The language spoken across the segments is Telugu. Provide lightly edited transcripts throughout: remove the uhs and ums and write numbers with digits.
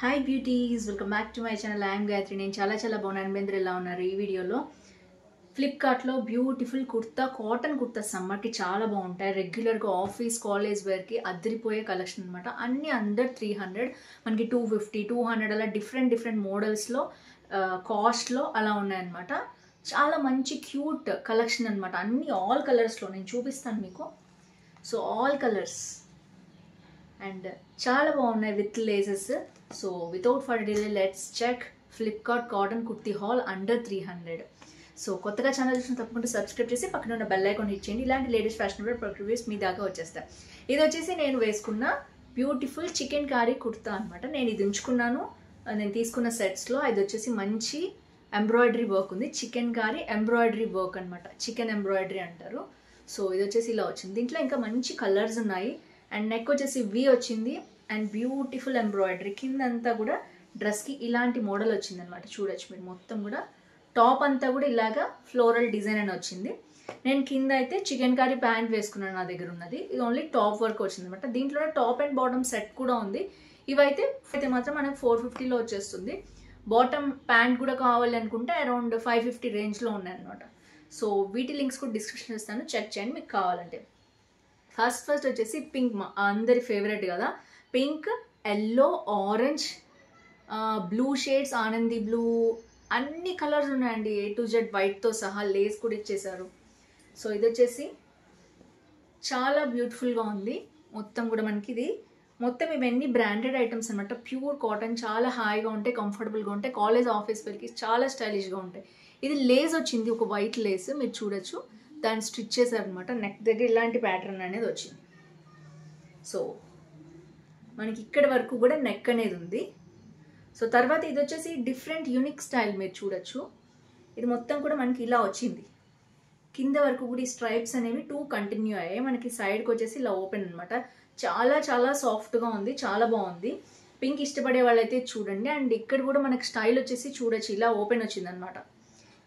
Hi beauties, welcome back to my channel. I'm Gayatri. నేను చాలా బాగున్నాను. మీరు ఎలా ఉన్నారు? ఈ వీడియోలో ఫ్లిప్కార్ట్లో బ్యూటిఫుల్ కుర్తా, కాటన్ కుర్తా సమ్మర్కి చాలా బాగుంటాయి. రెగ్యులర్గా ఆఫీస్ కాలేజ్ వేర్కి అద్దరిపోయే కలెక్షన్ అనమాట. అన్నీ అండర్ 300, మనకి 250, 200 అలా డిఫరెంట్ మోడల్స్లో కాస్ట్లో అలా ఉన్నాయన్నమాట. చాలా మంచి క్యూట్ కలెక్షన్ అనమాట. అన్నీ ఆల్ కలర్స్లో నేను చూపిస్తాను మీకు. సో ఆల్ కలర్స్ అండ్ చాలా బాగున్నాయి with laces. So without for delay let's check Flipkart cotton kurti haul under 300. So కొత్తగా ఛానల్ చూసిన తప్పకుండా సబ్స్క్రైబ్ చేసి పక్కన ఉన్న బెల్ ఐకాన్ హిట్ చేయండి. ఇలాంటి లేటెస్ట్ ఫ్యాషనబుల్ ప్రొడక్ట్ రివ్యూస్ మీ దాకా వచ్చేస్తాయి. ఇది వచ్చేసి నేను వేసుకున్న బ్యూటిఫుల్ చికెన్ కారీ కుర్తా అనమాట. నేను ఇది ఉంచుకున్నాను. నేను తీసుకున్న సెట్స్లో ఇది వచ్చేసి మంచి ఎంబ్రాయిడరీ వర్క్ ఉంది. చికెన్ కారీ ఎంబ్రాయిడరీ వర్క్ అనమాట. చికెన్ ఎంబ్రాయిడరీ అంటారు. సో ఇది వచ్చేసి ఇలా వచ్చింది. దీంట్లో ఇంకా మంచి కలర్స్ ఉన్నాయి. అండ్ నెక్ వచ్చేసి వి వచ్చింది. అండ్ బ్యూటిఫుల్ ఎంబ్రాయిడరీ కింద అంతా కూడా డ్రెస్కి ఇలాంటి మోడల్ వచ్చింది అనమాట. చూడొచ్చు మీరు. మొత్తం కూడా టాప్ అంతా కూడా ఇలాగా ఫ్లోరల్ డిజైన్ అని వచ్చింది. నేను కింద అయితే చికెన్ కర్రీ ప్యాంట్ వేసుకున్నాను. నా దగ్గర ఉన్నది ఇది ఓన్లీ టాప్ వర్క్ వచ్చింది అనమాట. దీంట్లో టాప్ అండ్ బాటమ్ సెట్ కూడా ఉంది. ఇవైతే మాత్రం మనకు 450లో వచ్చేస్తుంది. బాటమ్ ప్యాంట్ కూడా కావాలి అనుకుంటే అరౌండ్ 550 రేంజ్లో ఉన్నాయన్నమాట. సో వీటి లింక్స్ కూడా డిస్క్రిప్షన్ ఇస్తాను, చెక్ చేయండి మీకు కావాలంటే. ఫస్ట్ వచ్చేసి పింక్, అందరి ఫేవరెట్ కదా. Pink, yellow, orange, blue shades, Anandi blue, అన్ని కలర్స్ ఉన్నాయండి. A to Z వైట్తో సహా లేస్ కూడా ఇచ్చేసారు. సో ఇది వచ్చేసి చాలా బ్యూటిఫుల్గా ఉంది. మొత్తం కూడా మనకి ఇది మొత్తం ఇవన్నీ బ్రాండెడ్ ఐటమ్స్ అనమాట. ప్యూర్ కాటన్, చాలా హాయిగా ఉంటాయి, కంఫర్టబుల్గా ఉంటాయి. కాలేజ్ ఆఫీస్ వేర్కి చాలా స్టైలిష్గా ఉంటాయి. ఇది లేస్ వచ్చింది, ఒక వైట్ లేస్ మీరు చూడొచ్చు. దాన్ని స్టిచ్ చేశారనమాట. నెక్ దగ్గర ఇలాంటి ప్యాటర్న్ అనేది వచ్చింది. సో మనకి ఇక్కడ వరకు కూడా నెక్ అనేది ఉంది. సో తర్వాత ఇది వచ్చేసి డిఫరెంట్ యూనిక్ స్టైల్ మీరు చూడొచ్చు. ఇది మొత్తం కూడా మనకి ఇలా వచ్చింది. కింద వరకు కూడా ఈ స్ట్రైప్స్ అనేవి 2 కంటిన్యూ అయ్యాయి. మనకి సైడ్కి వచ్చేసి ఇలా ఓపెన్ అనమాట. చాలా సాఫ్ట్గా ఉంది, చాలా బాగుంది. పింక్ ఇష్టపడే వాళ్ళైతే చూడండి. అండ్ ఇక్కడ కూడా మనకి స్టైల్ వచ్చేసి చూడొచ్చు, ఇలా ఓపెన్ వచ్చింది అనమాట.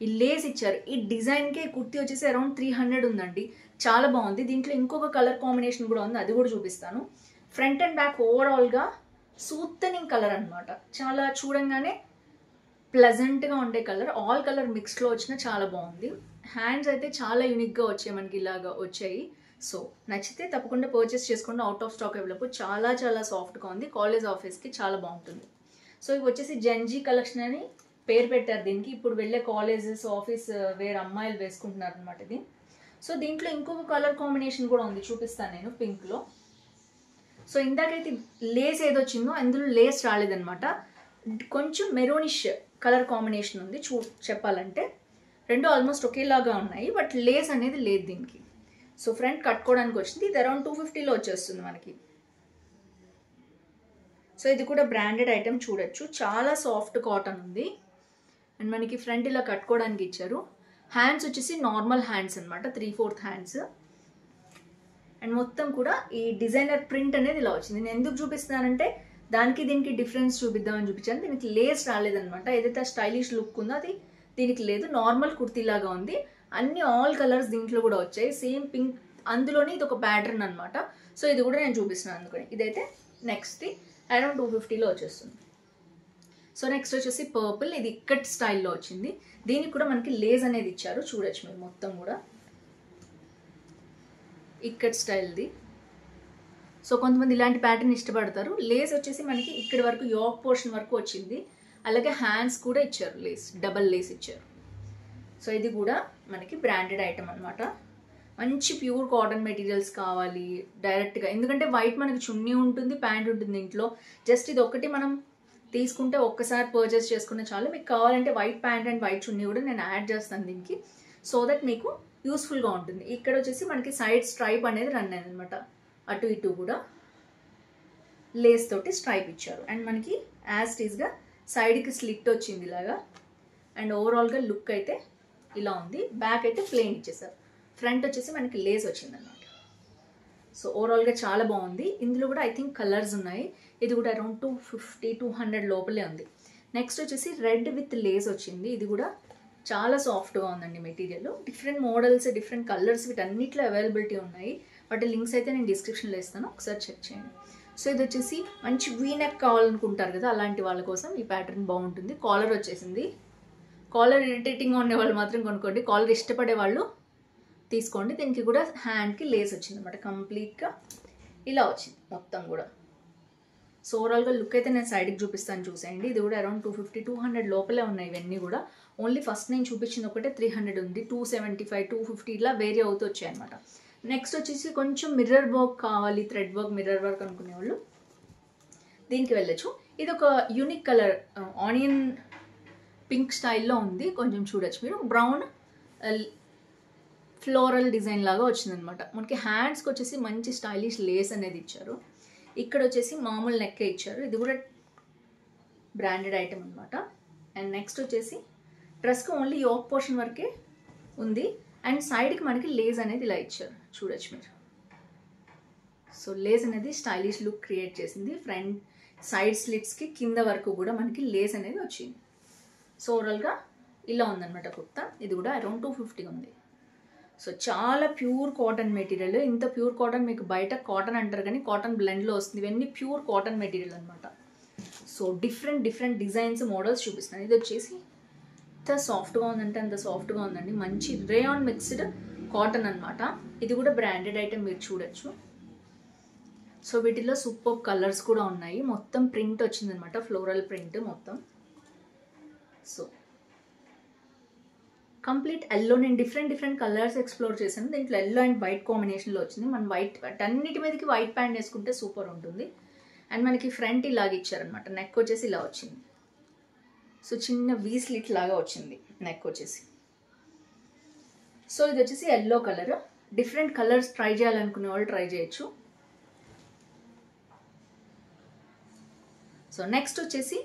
ఈ లేస్ ఇచ్చారు. ఈ డిజైన్కే కుర్తీ వచ్చేసి అరౌండ్ 300 ఉందండి. చాలా బాగుంది. దీంట్లో ఇంకొక కలర్ కాంబినేషన్ కూడా ఉంది, అది కూడా చూపిస్తాను. ఫ్రంట్ అండ్ బ్యాక్ ఓవరాల్గా సూతనింగ్ కలర్ అనమాట. చాలా చూడంగానే ప్లెజెంట్గా ఉండే కలర్. ఆల్ కలర్ మిక్స్లో వచ్చిన చాలా బాగుంది. హ్యాండ్స్ అయితే చాలా యూనిక్గా వచ్చాయి, మనకి ఇలాగా వచ్చాయి. సో నచ్చితే తప్పకుండా పర్చేస్ చేసుకోండి. Out of stock available. చాలా సాఫ్ట్గా ఉంది. కాలేజ్ ఆఫీస్కి చాలా బాగుంటుంది. సో ఇవి వచ్చేసి జెన్జీ కలెక్షన్ అని పేరు పెట్టారు దీనికి. ఇప్పుడు వెళ్ళే కాలేజెస్, ఆఫీస్ వేరే అమ్మాయిలు వేసుకుంటున్నారు అనమాట ఇది. సో దీంట్లో ఇంకొక కలర్ కాంబినేషన్ కూడా ఉంది, చూపిస్తాను నేను పింక్లో. సో ఇందాకైతే లేస్ ఏదొచ్చిందో అందులో లేస్ రాలేదనమాట. కొంచెం మెరూనిష్ కలర్ కాంబినేషన్ ఉంది. చెప్పాలంటే రెండు ఆల్మోస్ట్ ఒకేలాగా ఉన్నాయి, బట్ లేస్ అనేది లేదు దీనికి. సో ఫ్రంట్ కట్టుకోవడానికి వచ్చింది. ఇది అరౌండ్ 250లో వచ్చేస్తుంది మనకి. సో ఇది కూడా బ్రాండెడ్ ఐటమ్ చూడొచ్చు. చాలా సాఫ్ట్ కాటన్ ఉంది. అండ్ మనకి ఫ్రంట్ ఇలా కట్టుకోవడానికి ఇచ్చారు. హ్యాండ్స్ వచ్చేసి నార్మల్ హ్యాండ్స్ అనమాట, 3/4 హ్యాండ్స్. అండ్ మొత్తం కూడా ఈ డిజైనర్ ప్రింట్ అనేది ఇలా వచ్చింది. నేను ఎందుకు చూపిస్తున్నానంటే దానికి దీనికి డిఫరెన్స్ చూపిద్దామని చూపించాను. దీనికి లేస్ రాలేదనమాట. ఏదైతే స్టైలిష్ లుక్ ఉందో అది దీనికి లేదు. నార్మల్ కుర్తీలాగా ఉంది. అన్ని ఆల్ కలర్స్ దీంట్లో కూడా వచ్చాయి. సేమ్ పింక్, అందులోనే ఇది ఒక ప్యాటర్న్ అనమాట. సో ఇది కూడా నేను చూపిస్తున్నాను అందుకని. ఇదైతే నెక్స్ట్ అరౌండ్ 250లో వచ్చేస్తుంది. సో నెక్స్ట్ వచ్చేసి పర్పుల్. ఇది ఇక్కట్ స్టైల్లో వచ్చింది. దీనికి కూడా మనకి లేస్ అనేది ఇచ్చారు. చూడొచ్చు మీరు. మొత్తం కూడా ఇక్కట్ స్టైల్ది. సో కొంతమంది ఇలాంటి ప్యాటర్న్ ఇష్టపడతారు. లేస్ వచ్చేసి మనకి ఇక్కడి వరకు యోక్ పోర్షన్ వరకు వచ్చింది. అలాగే హ్యాండ్స్ కూడా ఇచ్చారు, లేస్ డబల్ లేస్ ఇచ్చారు. సో ఇది కూడా మనకి బ్రాండెడ్ ఐటమ్ అనమాట. మంచి ప్యూర్ కాటన్ మెటీరియల్స్ కావాలి డైరెక్ట్గా, ఎందుకంటే వైట్ మనకి చున్నీ ఉంటుంది, ప్యాంట్ ఉంటుంది ఇంట్లో. జస్ట్ ఇది ఒకటి మనం తీసుకుంటే ఒక్కసారి పర్చేస్ చేసుకునే చాలు. మీకు కావాలంటే వైట్ ప్యాంట్ అండ్ వైట్ చున్నీ కూడా నేను యాడ్ చేస్తాను దీనికి, సో దట్ మీకు యూస్ఫుల్గా ఉంటుంది. ఇక్కడ వచ్చేసి మనకి సైడ్ స్ట్రైప్ అనేది రన్ అయింది అనమాట. అటు ఇటు కూడా లేస్ తోటి స్ట్రైప్ ఇచ్చారు. అండ్ మనకి యాజ్ టీజ్గా సైడ్కి స్లిట్ వచ్చింది ఇలాగా. అండ్ ఓవరాల్గా లుక్ అయితే ఇలా ఉంది. బ్యాక్ అయితే ప్లెయిన్ ఇచ్చేసారు. ఫ్రంట్ వచ్చేసి మనకి లేస్ వచ్చింది అనమాట. సో ఓవరాల్గా చాలా బాగుంది. ఇందులో కూడా ఐ థింక్ కలర్స్ ఉన్నాయి. ఇది కూడా అరౌండ్ 250, 200 లోపలే ఉంది. నెక్స్ట్ వచ్చేసి రెడ్ విత్ లేస్ వచ్చింది. ఇది కూడా చాలా సాఫ్ట్గా ఉందండి material. Different models, different colours వీటన్నిటిలో అవైలబిలిటీ ఉన్నాయి. వాటి లింక్స్ అయితే నేను డిస్క్రిప్షన్లో ఇస్తాను, ఒకసారి చెక్ చేయండి. సో ఇది వచ్చేసి మంచి వీనెక్ కావాలనుకుంటారు కదా, అలాంటి వాళ్ళ కోసం ఈ ప్యాటర్న్ బాగుంటుంది. కాలర్ వచ్చేసింది. కాలర్ ఇరిటేటింగ్గా ఉండే వాళ్ళు మాత్రం కొనుక్కోండి, కాలర్ ఇష్టపడే వాళ్ళు తీసుకోండి. దీనికి కూడా హ్యాండ్కి లేస్ వచ్చింది అనమాట, కంప్లీట్గా ఇలా వచ్చింది మొత్తం కూడా. సో ఓవరాల్గా లుక్ అయితే నేను సైడ్కి చూపిస్తాను, చూసేయండి. ఇది కూడా అరౌండ్ 250-200 లోపలే ఉన్నాయి ఇవన్నీ కూడా. ఓన్లీ ఫస్ట్ నేను చూపించింది ఒకటే 300 ఉంది, 275, 250 ఇలా వేరీ అవుతూ వచ్చాయి అనమాట. నెక్స్ట్ వచ్చేసి కొంచెం మిర్రర్ వర్క్ కావాలి, థ్రెడ్ వర్క్, మిర్రర్ వర్క్ అనుకునే వాళ్ళు దీనికి వెళ్ళచ్చు. ఇది ఒక యూనిక్ కలర్, ఆనియన్ పింక్ స్టైల్లో ఉంది, కొంచెం చూడొచ్చు మీరు. బ్రౌన్ ఫ్లోరల్ డిజైన్ లాగా వచ్చిందనమాట. మనకి హ్యాండ్స్కి వచ్చేసి మంచి స్టైలిష్ లేస్ అనేది ఇచ్చారు. ఇక్కడ వచ్చేసి మామూలు నెక్కే ఇచ్చారు. ఇది కూడా బ్రాండెడ్ ఐటమ్ అనమాట. అండ్ నెక్స్ట్ వచ్చేసి డ్రెస్కి ఓన్లీ యోక్ పోర్షన్ వరకే ఉంది. అండ్ సైడ్కి మనకి లేస్ అనేది ఇలా ఇచ్చారు, చూడొచ్చు మీరు. సో లేస్ అనేది స్టైలిష్ లుక్ క్రియేట్ చేసింది. ఫ్రంట్ సైడ్ స్లిట్స్కి కింద వరకు కూడా మనకి లేస్ అనేది వచ్చింది. సో ఓవరాల్గా ఇలా ఉందన్నమాట కుర్తా. ఇది కూడా అరౌండ్ 250 ఉంది. సో చాలా ప్యూర్ కాటన్ మెటీరియల్. ఇంత ప్యూర్ కాటన్ మీకు బయట కాటన్ అంటారు కానీ కాటన్ బ్లెండ్లో వస్తుంది. ఇవన్నీ ప్యూర్ కాటన్ మెటీరియల్ అనమాట. సో డిఫరెంట్ డిజైన్స్, మోడల్స్ చూపిస్తున్నాను. ఇది వచ్చేసి ఎంత సాఫ్ట్గా ఉందంటే అంత సాఫ్ట్గా ఉందండి. మంచి రేయాన్ మిక్స్డ్ కాటన్ అనమాట. ఇది కూడా బ్రాండెడ్ ఐటమ్, మీరు చూడొచ్చు. సో వీటిలో సూపర్ కలర్స్ కూడా ఉన్నాయి. మొత్తం ప్రింట్ వచ్చిందనమాట, ఫ్లోరల్ ప్రింట్ మొత్తం. సో కంప్లీట్ ఎల్లో, నేను డిఫరెంట్ కలర్స్ ఎక్స్ప్లోర్ చేశాను. దీంట్లో ఎల్లో అండ్ వైట్ కాంబినేషన్లో వచ్చింది. మనం వైట్ అన్నిటి మీదకి వైట్ ప్యాంట్ వేసుకుంటే సూపర్ ఉంటుంది. అండ్ మనకి ఫ్రంట్ ఇలాగ ఇచ్చారనమాట. నెక్ వచ్చేసి ఇలా వచ్చింది. సో చిన్న వీ స్లిట్ లాగా వచ్చింది నెక్ వచ్చేసి. సో ఇది వచ్చేసి yellow colour. Different colours try చేయాలనుకునే వాళ్ళు ట్రై చేయొచ్చు. సో నెక్స్ట్ వచ్చేసి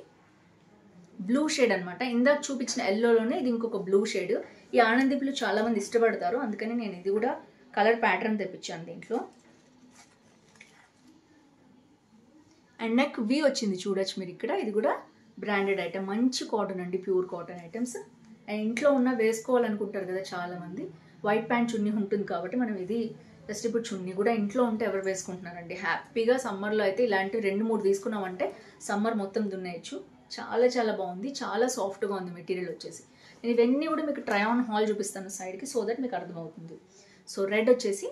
బ్లూ షేడ్ అనమాట. ఇందాక చూపించిన ఎల్లోలోనే ఇది ఇంకొక బ్లూ షేడ్. ఈ ఆనంది బ్లూ చాలా మంది ఇష్టపడతారు, అందుకని నేను ఇది కూడా కలర్ ప్యాటర్న్ తెప్పించాను దీంట్లో. అండ్ నెక్ వి వచ్చింది, చూడొచ్చు మీరు ఇక్కడ. ఇది కూడా బ్రాండెడ్ ఐటమ్, మంచి కాటన్ అండి, ప్యూర్ కాటన్ ఐటమ్స్. అండ్ ఇంట్లో ఉన్న వేసుకోవాలనుకుంటారు కదా చాలామంది, వైట్ ప్యాంట్ చున్నీ ఉంటుంది కాబట్టి మనం ఇది జస్ట్ ఇప్పుడు చున్నీ కూడా ఇంట్లో ఉంటే ఎవరు వేసుకుంటున్నారండి. హ్యాపీగా సమ్మర్లో అయితే ఇలాంటి 2-3 తీసుకున్నామంటే సమ్మర్ మొత్తం దున్నేయచ్చు. చాలా బాగుంది, చాలా సాఫ్ట్గా ఉంది మెటీరియల్ వచ్చేసి. నేను ఇవన్నీ కూడా మీకు ట్రై ఆన్ హాల్ చూపిస్తాను సైడ్కి, సో దట్ మీకు అర్థమవుతుంది. సో రెడ్ వచ్చేసి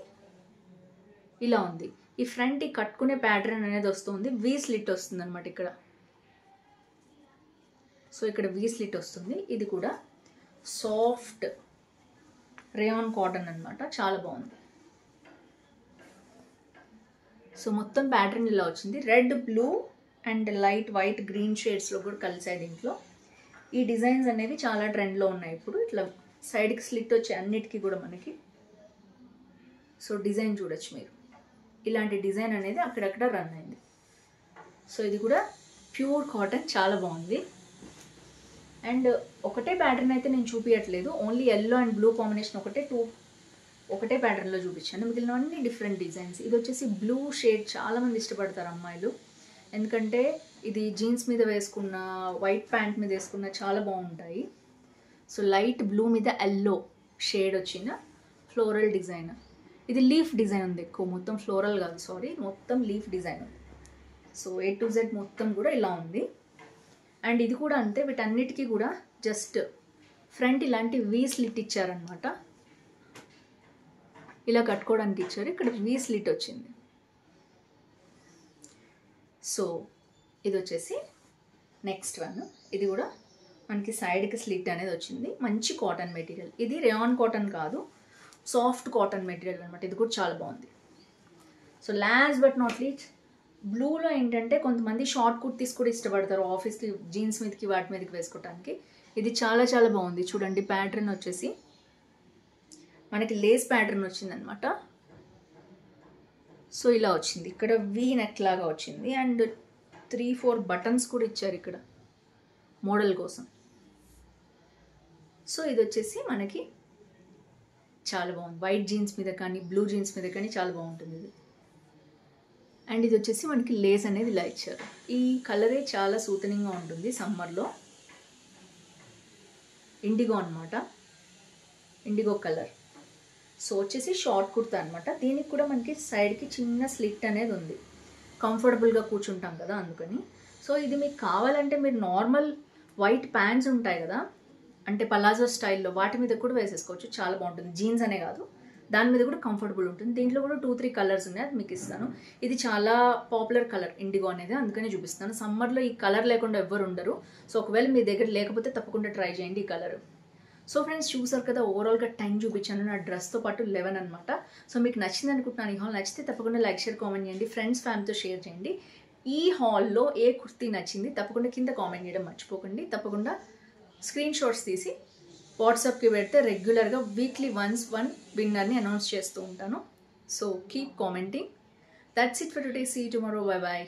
ఇలా ఉంది. ఈ ఫ్రంట్ ఈ కట్టుకునే ప్యాటర్న్ అనేది వస్తుంది, వీ స్లిట్ వస్తుంది అనమాట ఇక్కడ. సో ఇక్కడ వీ స్లిట్ వస్తుంది. ఇది కూడా సాఫ్ట్ రేయాన్ కాటన్ అనమాట, చాలా బాగుంది. సో మొత్తం ప్యాటర్న్ ఇలా వచ్చింది. Red, blue and light white, green షేడ్స్లో కూడా కలిసాయి దీంట్లో. ఈ డిజైన్స్ అనేవి చాలా ట్రెండ్లో ఉన్నాయి ఇప్పుడు. ఇట్లా సైడ్కి స్లిట్ వచ్చే అన్నిటికీ కూడా మనకి. సో డిజైన్ చూడొచ్చు మీరు, ఇలాంటి డిజైన్ అనేది అక్కడక్కడ రన్ అయింది. సో ఇది కూడా ప్యూర్ కాటన్, చాలా బాగుంది. అండ్ ఒకటే ప్యాటర్న్ అయితే నేను చూపించట్లేదు, only yellow and blue combination ఒకటే ప్యాటర్న్లో చూపించాను. మిగిలినవన్నీ డిఫరెంట్ డిజైన్స్. ఇది వచ్చేసి బ్లూ షేడ్ చాలామంది ఇష్టపడతారు అమ్మాయిలు, ఎందుకంటే ఇది జీన్స్ మీద వేసుకున్న, వైట్ ప్యాంట్ మీద వేసుకున్న చాలా బాగుంటాయి. సో లైట్ బ్లూ మీద ఎల్లో షేడ్ వచ్చిన ఫ్లోరల్ డిజైన్. ఇది లీఫ్ డిజైన్ ఉంది ఎక్కువ, మొత్తం ఫ్లోరల్ కాదు, సారీ, మొత్తం లీఫ్ డిజైన్ ఉంది. సో A to Z మొత్తం కూడా ఇలా ఉంది. అండ్ ఇది కూడా అంతే, వీటన్నిటికీ కూడా జస్ట్ ఫ్రంట్ ఇలాంటి వీ స్లిట్ ఇచ్చారనమాట. ఇలా కట్టుకోవడానికి ఇచ్చారు, ఇక్కడ వీ స్లిట్ వచ్చింది. సో ఇది వచ్చేసి నెక్స్ట్ వన్. ఇది కూడా మనకి సైడ్కి స్లిట్ అనేది వచ్చింది. మంచి కాటన్ మెటీరియల్, ఇది రేయాన్ కాటన్ కాదు, సాఫ్ట్ కాటన్ మెటీరియల్ అనమాట. ఇది కూడా చాలా బాగుంది. So last but not least, బ్లూలో ఏంటంటే కొంతమంది షార్ట్ కుర్తీస్ కూడా ఇష్టపడతారు ఆఫీస్కి, జీన్స్ మీదకి వాటి మీదకి వేసుకోవడానికి. ఇది చాలా బాగుంది. చూడండి ప్యాటర్న్ వచ్చేసి మనకి లేస్ ప్యాటర్న్ వచ్చిందనమాట. సో ఇలా వచ్చింది, ఇక్కడ వీ నెక్ లాగా వచ్చింది. అండ్ 3-4 బటన్స్ కూడా ఇచ్చారు ఇక్కడ మోడల్ కోసం. సో ఇది వచ్చేసి మనకి చాలా బాగుంది, వైట్ జీన్స్ మీద కానీ బ్లూ జీన్స్ మీద కానీ చాలా బాగుంటుంది ఇది. అండ్ ఇది వచ్చేసి మనకి లేస్ అనేది ఇలా ఇచ్చారు. ఈ కలరే చాలా సూతనింగ్గా ఉంటుంది సమ్మర్లో. ఇండిగో అనమాట, ఇండిగో కలర్. సో వచ్చేసి షార్ట్ కుర్తా అనమాట. దీనికి కూడా మనకి సైడ్కి చిన్న స్లిట్ అనేది ఉంది. కంఫర్టబుల్గా కూర్చుంటాం కదా అందుకని. సో ఇది మీకు కావాలంటే మీరు నార్మల్ వైట్ ప్యాంట్స్ ఉంటాయి కదా, అంటే పలాజో స్టైల్లో, వాటి మీద కూడా వేసేసుకోవచ్చు, చాలా బాగుంటుంది. జీన్స్ అనే కాదు, దాని మీద కూడా కంఫర్టబుల్ ఉంటుంది. దీంట్లో కూడా 2-3 కలర్స్ ఉన్నాయి, అది మీకు ఇస్తాను. ఇది చాలా పాపులర్ కలర్ ఇండిగో అనేది, అందుకనే చూపిస్తాను. సమ్మర్లో ఈ కలర్ లేకుండా ఎవ్వరు ఉండరు. సో ఒకవేళ మీ దగ్గర లేకపోతే తప్పకుండా ట్రై చేయండి ఈ కలర్. సో ఫ్రెండ్స్ చూసారు కదా, ఓవరాల్గా 10 చూపించాను నా డ్రెస్తో పాటు 11 అనమాట. సో మీకు నచ్చింది అనుకుంటున్నాను ఈ హాల్. నచ్చితే తప్పకుండా లైక్, షేర్, కామెంట్ చేయండి. ఫ్రెండ్స్ ఫ్యామిలీతో షేర్ చేయండి. ఈ హాల్లో ఏ కుర్తీ నచ్చింది తప్పకుండా కింద కామెంట్ చేయడం మర్చిపోకండి. తప్పకుండా స్క్రీన్ షాట్స్ తీసి వాట్సాప్కి పెడితే రెగ్యులర్గా వీక్లీ వన్స్ వన్ విన్నర్ని అనౌన్స్ చేస్తూ ఉంటాను. So keep commenting. That's it for today. See you tomorrow. Bye bye.